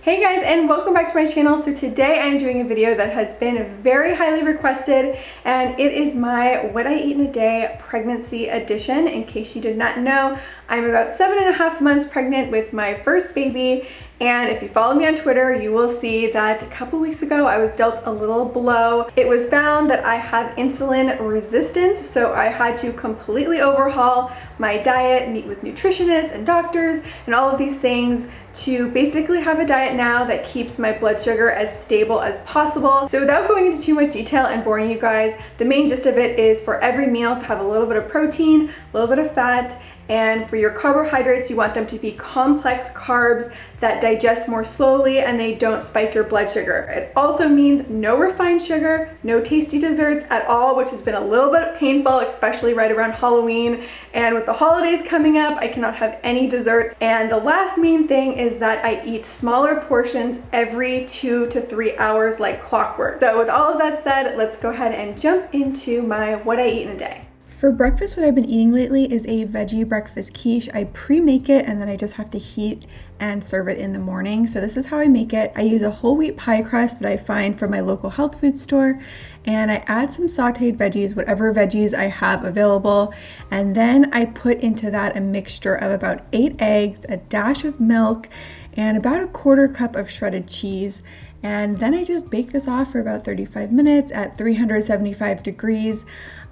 Hey guys, and welcome back to my channel. So today I'm doing a video that has been very highly requested, and it is my what I eat in a day pregnancy edition. In case you did not know, I'm about 7.5 months pregnant with my first baby, and if you follow me on Twitter, you will see that a couple weeks ago I was dealt a little blow. It was found that I have insulin resistance, so I had to completely overhaul my diet, meet with nutritionists and doctors and all of these things to basically have a diet now that keeps my blood sugar as stable as possible. So without going into too much detail and boring you guys, the main gist of it is for every meal to have a little bit of protein, a little bit of fat, and for your carbohydrates, you want them to be complex carbs that digest more slowly and they don't spike your blood sugar. It also means no refined sugar, no tasty desserts at all, which has been a little bit painful, especially right around Halloween. And with the holidays coming up, I cannot have any desserts. And the last main thing is that I eat smaller portions every 2 to 3 hours like clockwork. So with all of that said, let's go ahead and jump into my what I eat in a day. For breakfast, what I've been eating lately is a veggie breakfast quiche. I pre-make it and then I just have to heat and serve it in the morning. So this is how I make it. I use a whole wheat pie crust that I find from my local health food store, and I add some sautéed veggies, whatever veggies I have available. And then I put into that a mixture of about 8 eggs, a dash of milk, and about a 1/4 cup of shredded cheese. And then I just bake this off for about 35 minutes at 375 degrees.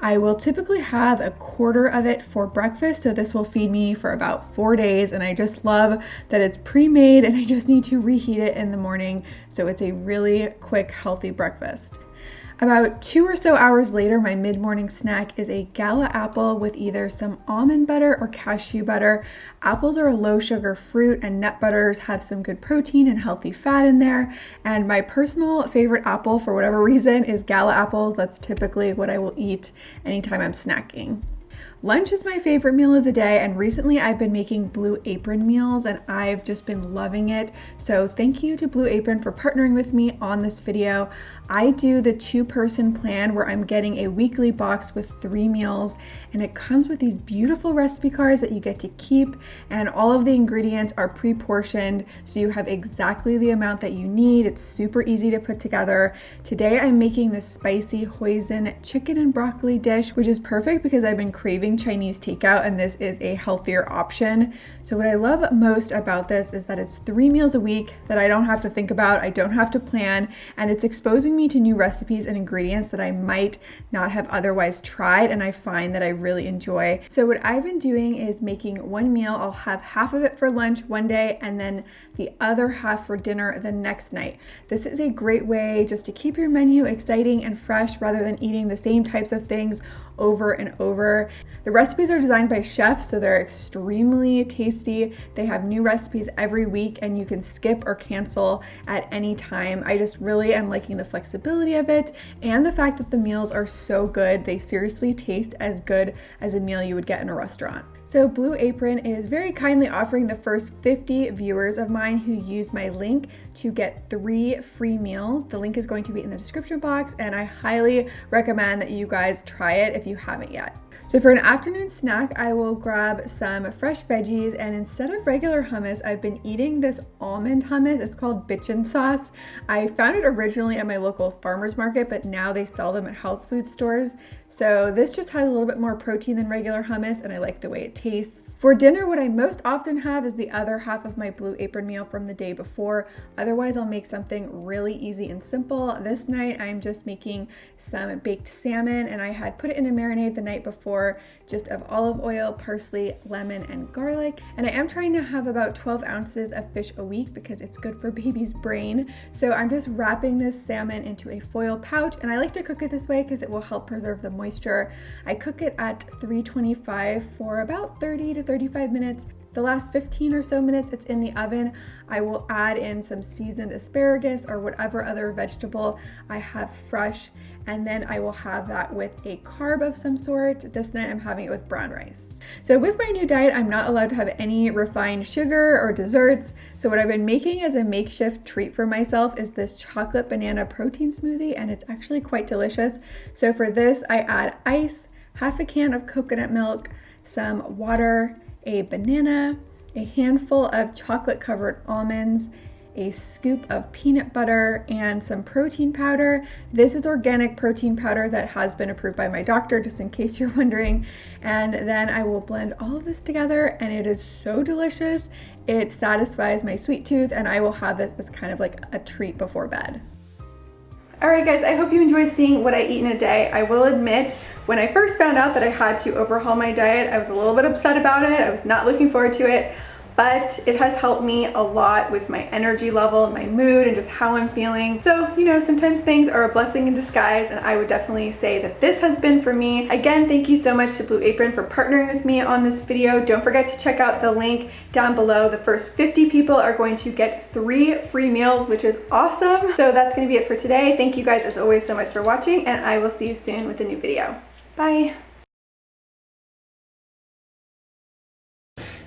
I will typically have a 1/4 of it for breakfast, so this will feed me for about 4 days, and I just love that it's pre-made and I just need to reheat it in the morning, so it's a really quick, healthy breakfast. About 2 or so hours later, my mid-morning snack is a Gala apple with either some almond butter or cashew butter. Apples are a low-sugar fruit, and nut butters have some good protein and healthy fat in there. And my personal favorite apple, for whatever reason, is Gala apples. That's typically what I will eat anytime I'm snacking. Lunch is my favorite meal of the day, and recently I've been making Blue Apron meals and I've just been loving it. So thank you to Blue Apron for partnering with me on this video. I do the 2-person plan where I'm getting a weekly box with 3 meals, and it comes with these beautiful recipe cards that you get to keep, and all of the ingredients are pre-portioned so you have exactly the amount that you need. It's super easy to put together. Today I'm making this spicy hoisin chicken and broccoli dish, which is perfect because I've been craving Chinese takeout and this is a healthier option. So what I love most about this is that it's 3 meals a week that I don't have to think about, I don't have to plan, and it's exposing me to new recipes and ingredients that I might not have otherwise tried, and I find that I really enjoy. So what I've been doing is making one meal. I'll have half of it for lunch one day and then the other half for dinner the next night. This is a great way just to keep your menu exciting and fresh rather than eating the same types of things over and over. The recipes are designed by chefs, so they're extremely tasty. They have new recipes every week and you can skip or cancel at any time. I just really am liking the flexibility of it and the fact that the meals are so good. They seriously taste as good as a meal you would get in a restaurant. So Blue Apron is very kindly offering the first 50 viewers of mine who use my link to get 3 free meals. The link is going to be in the description box, and I highly recommend that you guys try it if you haven't yet. So for an afternoon snack, I will grab some fresh veggies, and instead of regular hummus, I've been eating this almond hummus. It's called Bitchin sauce. I found it originally at my local farmer's market, but now they sell them at health food stores. So this just has a little bit more protein than regular hummus, and I like the way it tastes. For dinner, what I most often have is the other half of my Blue Apron meal from the day before. Otherwise, I'll make something really easy and simple. This night, I'm just making some baked salmon, and I had put it in a marinade the night before, just of olive oil, parsley, lemon, and garlic. And I am trying to have about 12 ounces of fish a week because it's good for baby's brain. So I'm just wrapping this salmon into a foil pouch, and I like to cook it this way because it will help preserve the moisture. I cook it at 325 for about 30 to 35 minutes. The last 15 or so minutes it's in the oven, I will add in some seasoned asparagus or whatever other vegetable I have fresh, and then I will have that with a carb of some sort. This night I'm having it with brown rice. So with my new diet, I'm not allowed to have any refined sugar or desserts. So what I've been making as a makeshift treat for myself is this chocolate banana protein smoothie, and it's actually quite delicious. So for this, I add ice, half a can of coconut milk, some water, a banana, a handful of chocolate covered almonds, a scoop of peanut butter, and some protein powder. This is organic protein powder that has been approved by my doctor, just in case you're wondering. And then I will blend all of this together, and it is so delicious. It satisfies my sweet tooth, and I will have this as kind of like a treat before bed. Alright guys, I hope you enjoy seeing what I eat in a day. I will admit, when I first found out that I had to overhaul my diet, I was a little bit upset about it. I was not looking forward to it, but it has helped me a lot with my energy level, my mood, and just how I'm feeling. So, you know, sometimes things are a blessing in disguise, and I would definitely say that this has been for me. Again, thank you so much to Blue Apron for partnering with me on this video. Don't forget to check out the link down below. The first 50 people are going to get 3 free meals, which is awesome. So that's going to be it for today. Thank you guys as always so much for watching, and I will see you soon with a new video. Bye.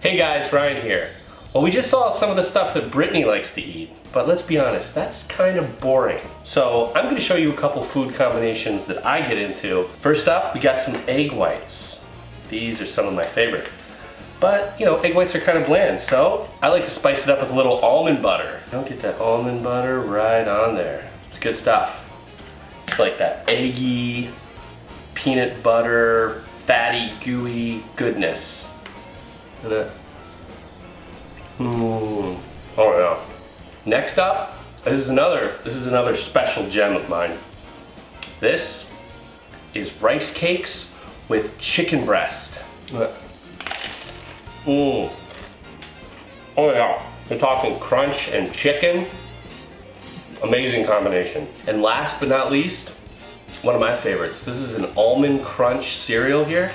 Hey guys, Ryan here. Well, we just saw some of the stuff that Brittany likes to eat, but let's be honest, that's kind of boring. So I'm going to show you a couple food combinations that I get into. First up, we got some egg whites. These are some of my favorite. But, you know, egg whites are kind of bland, so I like to spice it up with a little almond butter. Don't get that almond butter right on there. It's good stuff. It's like that eggy, peanut butter, fatty, gooey goodness. Oh yeah. Next up, this is another special gem of mine. This is rice cakes with chicken breast. Oh yeah, we're talking crunch and chicken. Amazing combination. And last but not least, one of my favorites. This is an almond crunch cereal here.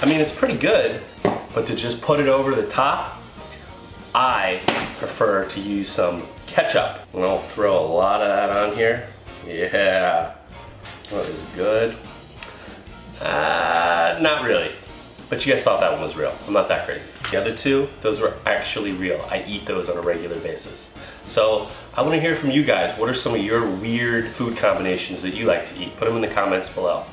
I mean, it's pretty good, but to just put it over the top, I prefer to use some ketchup. And I'll throw a lot of that on here. Yeah, that is good. Not really, but you guys thought that one was real. I'm not that crazy. The other two, those were actually real. I eat those on a regular basis. So I want to hear from you guys. What are some of your weird food combinations that you like to eat? Put them in the comments below.